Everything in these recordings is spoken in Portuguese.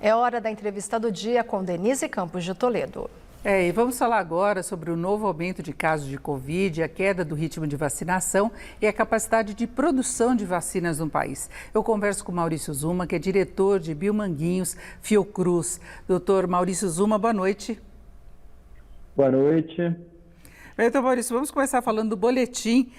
É hora da entrevista do dia com Denise Campos de Toledo. E vamos falar agora sobre o novo aumento de casos de Covid, a queda do ritmo de vacinação e a capacidade de produção de vacinas no país. Eu converso com Maurício Zuma, que é diretor de Biomanguinhos Fiocruz. Doutor Maurício Zuma, boa noite. Boa noite. Então, Maurício, vamos começar falando do boletim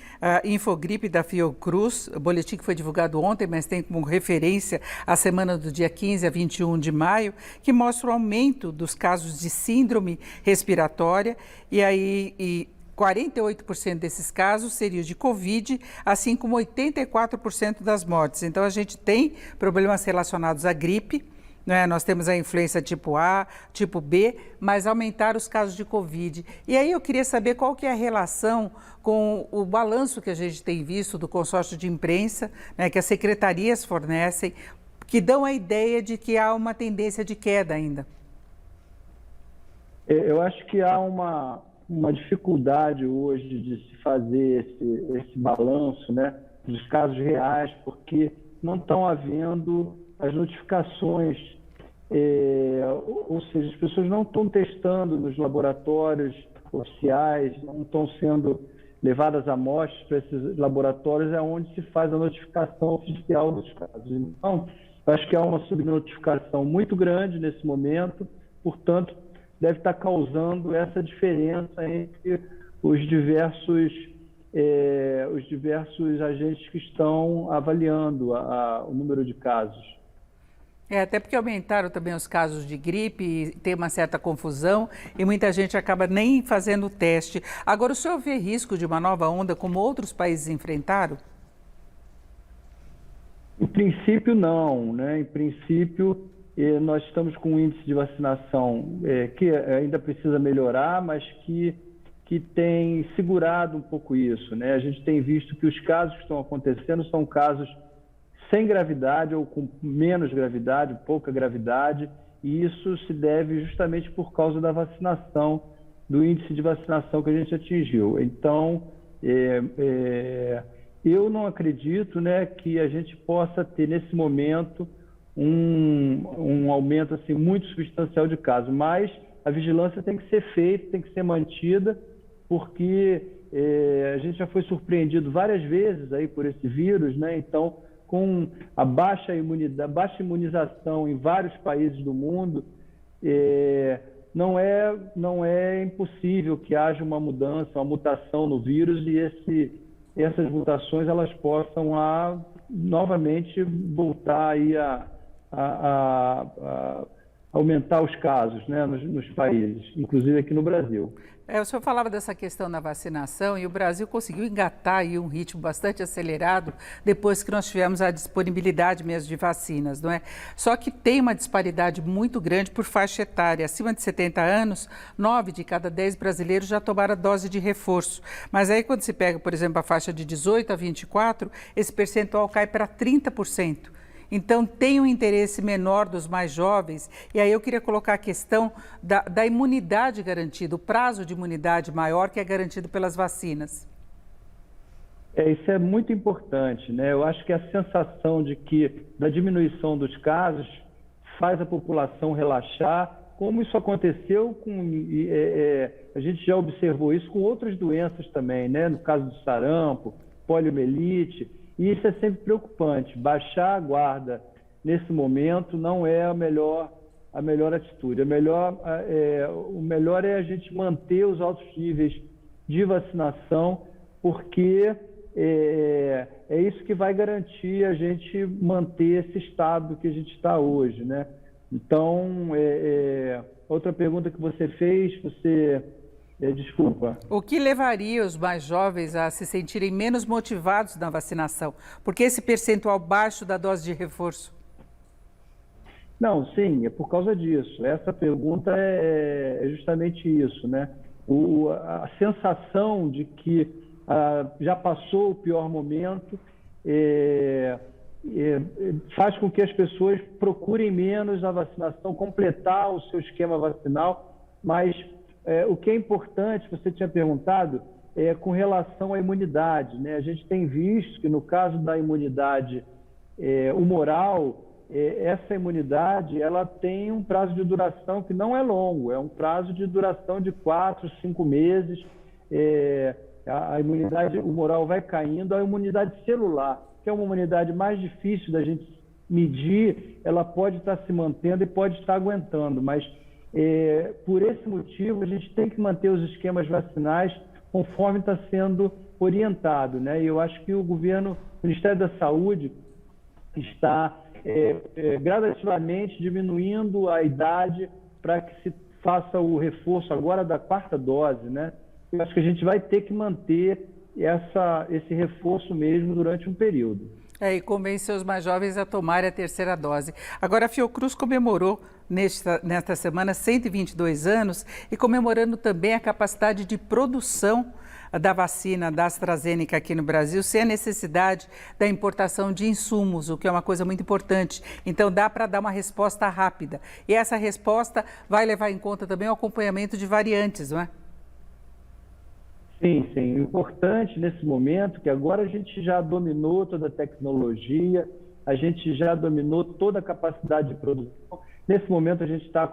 Infogripe da Fiocruz, o boletim que foi divulgado ontem, mas tem como referência a semana do dia 15 a 21 de maio, que mostra o aumento dos casos de síndrome respiratória e 48% desses casos seriam de Covid, assim como 84% das mortes. Então, a gente tem problemas relacionados à gripe, né? Nós temos a influenza tipo A, tipo B, mas aumentaram os casos de Covid. E aí eu queria saber qual que é a relação com o balanço que a gente tem visto do consórcio de imprensa, né, que as secretarias fornecem, que dão a ideia de que há uma tendência de queda ainda. Eu acho que há uma dificuldade hoje de se fazer esse balanço, né, dos casos reais, porque não estão havendo as notificações, ou seja, as pessoas não estão testando nos laboratórios oficiais, não estão sendo levadas amostras para esses laboratórios, é onde se faz a notificação oficial dos casos. Então, acho que há uma subnotificação muito grande nesse momento, portanto, deve estar causando essa diferença entre os diversos agentes que estão avaliando o número de casos. Até porque aumentaram também os casos de gripe, tem uma certa confusão e muita gente acaba nem fazendo o teste. Agora, o senhor vê risco de uma nova onda como outros países enfrentaram? Em princípio, não, né? Em princípio, nós estamos com um índice de vacinação que ainda precisa melhorar, mas que tem segurado um pouco isso, né? A gente tem visto que os casos que estão acontecendo são casos sem gravidade ou com menos gravidade, pouca gravidade, e isso se deve justamente por causa da vacinação, do índice de vacinação que a gente atingiu. Então, eu não acredito, né, que a gente possa ter, nesse momento, um aumento assim, muito substancial de casos, mas a vigilância tem que ser feita, tem que ser mantida, porque a gente já foi surpreendido várias vezes aí por esse vírus, né? Então, com a baixa imunização em vários países do mundo, não é impossível que haja uma mudança, uma mutação no vírus e essas mutações elas possam novamente voltar aí a aumentar os casos, né, nos países, inclusive aqui no Brasil. O senhor falava dessa questão da vacinação e o Brasil conseguiu engatar aí um ritmo bastante acelerado depois que nós tivemos a disponibilidade mesmo de vacinas, não é? Só que tem uma disparidade muito grande por faixa etária. Acima de 70 anos, 9 de cada 10 brasileiros já tomaram a dose de reforço. Mas aí quando se pega, por exemplo, a faixa de 18 a 24, esse percentual cai para 30%. Então, tem um interesse menor dos mais jovens, e aí eu queria colocar a questão da imunidade garantida, o prazo de imunidade maior que é garantido pelas vacinas. Isso é muito importante, né? Eu acho que a sensação da diminuição dos casos faz a população relaxar, como isso aconteceu a gente já observou isso com outras doenças também, né? No caso do sarampo, poliomielite. E isso é sempre preocupante. Baixar a guarda nesse momento não é a melhor atitude. O melhor é a gente manter os altos níveis de vacinação, porque é isso que vai garantir a gente manter esse estado que a gente está hoje, né? Então, outra pergunta que você fez, desculpa. O que levaria os mais jovens a se sentirem menos motivados na vacinação? Porque esse percentual baixo da dose de reforço? Não, sim, é por causa disso. Essa pergunta é justamente isso, né? A sensação de que já passou o pior momento faz com que as pessoas procurem menos a vacinação, completar o seu esquema vacinal, mas o que é importante, você tinha perguntado, com relação à imunidade, né? A gente tem visto que no caso da imunidade humoral, essa imunidade ela tem um prazo de duração que não é longo, é um prazo de duração de 4, 5 meses. A imunidade humoral vai caindo, a imunidade celular, que é uma imunidade mais difícil da gente medir, ela pode estar se mantendo e pode estar aguentando, mas por esse motivo a gente tem que manter os esquemas vacinais conforme está sendo orientado, né? E eu acho que o Ministério da Saúde está gradativamente diminuindo a idade para que se faça o reforço agora da 4ª dose, né? Eu acho que a gente vai ter que manter esse reforço mesmo durante um período. E convencer os mais jovens a tomarem a 3ª dose. Agora, a Fiocruz comemorou nesta semana 122 anos e comemorando também a capacidade de produção da vacina da AstraZeneca aqui no Brasil, sem a necessidade da importação de insumos, o que é uma coisa muito importante. Então, dá para dar uma resposta rápida. E essa resposta vai levar em conta também o acompanhamento de variantes, não é? Sim, sim. O importante nesse momento que agora a gente já dominou toda a tecnologia, a gente já dominou toda a capacidade de produção. Nesse momento a gente está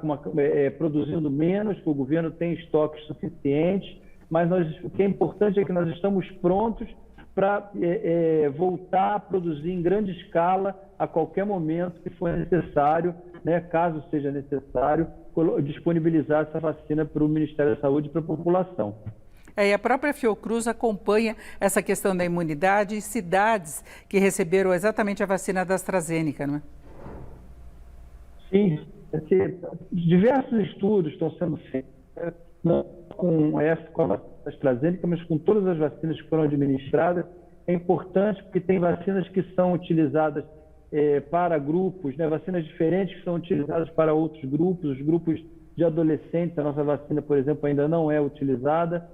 produzindo menos, porque o governo tem estoques suficientes, mas o que é importante é que nós estamos prontos para voltar a produzir em grande escala a qualquer momento que for necessário, né, caso seja necessário, disponibilizar essa vacina para o Ministério da Saúde e para a população. E a própria Fiocruz acompanha essa questão da imunidade em cidades que receberam exatamente a vacina da AstraZeneca, não é? Sim, diversos estudos estão sendo feitos, não com a AstraZeneca, mas com todas as vacinas que foram administradas. É importante porque tem vacinas que são utilizadas para grupos, né, vacinas diferentes que são utilizadas para outros grupos, os grupos de adolescentes, a nossa vacina, por exemplo, ainda não é utilizada.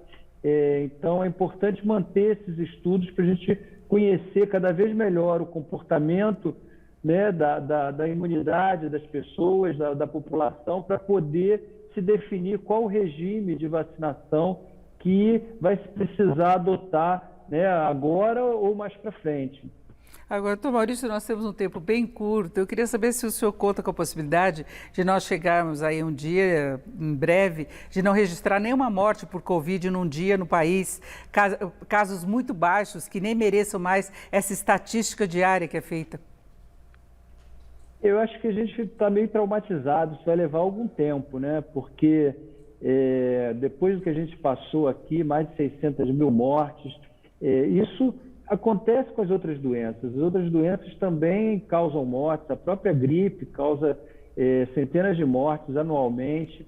Então, é importante manter esses estudos para a gente conhecer cada vez melhor o comportamento, né, da imunidade das pessoas, da população, para poder se definir qual o regime de vacinação que vai se precisar adotar, né, agora ou mais para frente. Agora, doutor Maurício, nós temos um tempo bem curto. Eu queria saber se o senhor conta com a possibilidade de nós chegarmos aí um dia, em breve, de não registrar nenhuma morte por Covid num dia no país, casos muito baixos que nem mereçam mais essa estatística diária que é feita. Eu acho que a gente está meio traumatizado, isso vai levar algum tempo, né? Porque depois do que a gente passou aqui, mais de 600 mil mortes, isso acontece com as outras doenças. As outras doenças também causam mortes, a própria gripe causa centenas de mortes anualmente,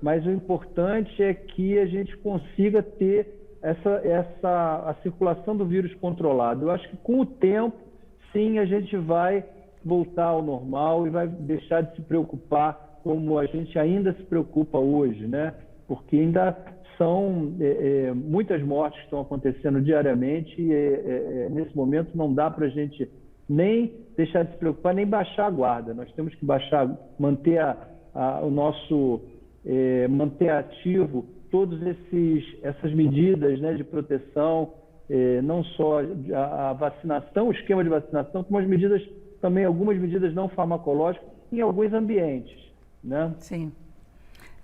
mas o importante é que a gente consiga ter a circulação do vírus controlada. Eu acho que com o tempo, sim, a gente vai voltar ao normal e vai deixar de se preocupar como a gente ainda se preocupa hoje, né? Porque ainda são muitas mortes que estão acontecendo diariamente e nesse momento não dá para a gente nem deixar de se preocupar, nem baixar a guarda. Nós temos que manter manter ativo todas essas medidas, né, de proteção, não só a vacinação, o esquema de vacinação, como algumas medidas não farmacológicas em alguns ambientes, né? Sim.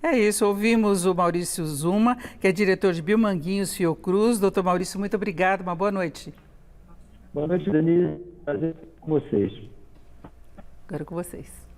É isso, ouvimos o Maurício Zuma, que é diretor de Biomanguinhos Fiocruz. Doutor Maurício, muito obrigado, uma boa noite. Boa noite, Denise. Prazer com vocês. Agora com vocês.